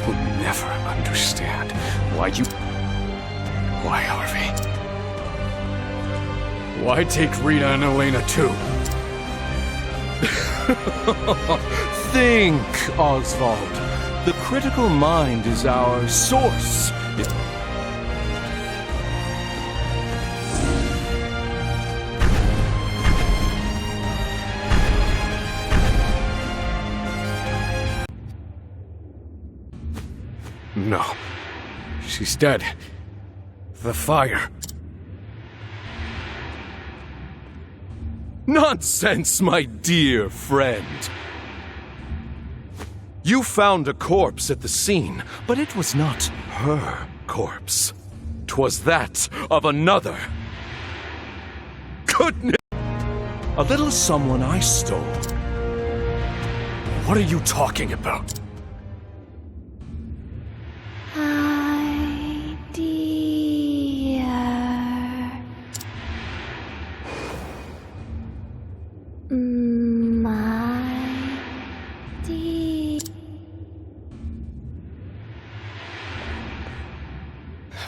will never understand why you... Why, Harvey? Why take Rita and Elena too? Think, Oswald. The critical mind is our source. No. She's dead. The fire. Nonsense, my dear friend. You found a corpse at the scene, but it was not her corpse. 'Twas that of another. Goodness! A little someone I stole. What are you talking about?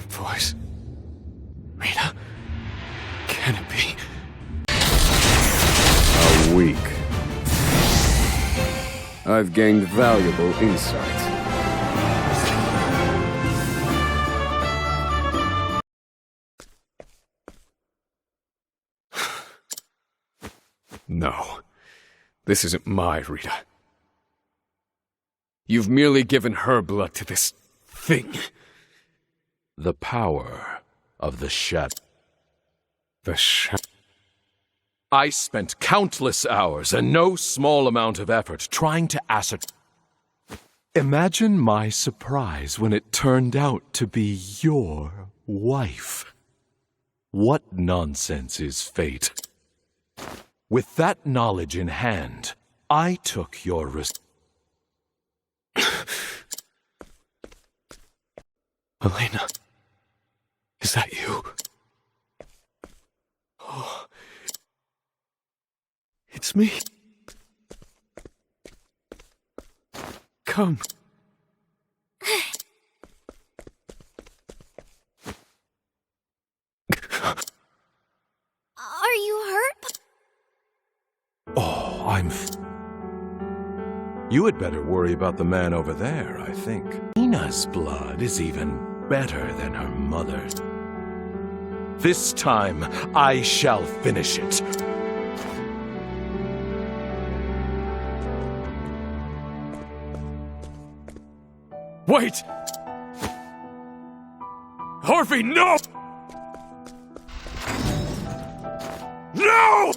Voice. Rita? Can it be? A week. I've gained valuable insight. No. This isn't my Rita. You've merely given her blood to this thing. The power of the shadow. The shadow. I spent countless hours and no small amount of effort trying to ascertain. Imagine my surprise when it turned out to be your wife. What nonsense is fate? With that knowledge in hand, I took your Elena. Is that you? Oh. It's me. Come. Are you hurt? Oh, You had better worry about the man over there, I think. Nina's blood is even better than her mother's. This time, I shall finish it. Wait! Harvey, no! No!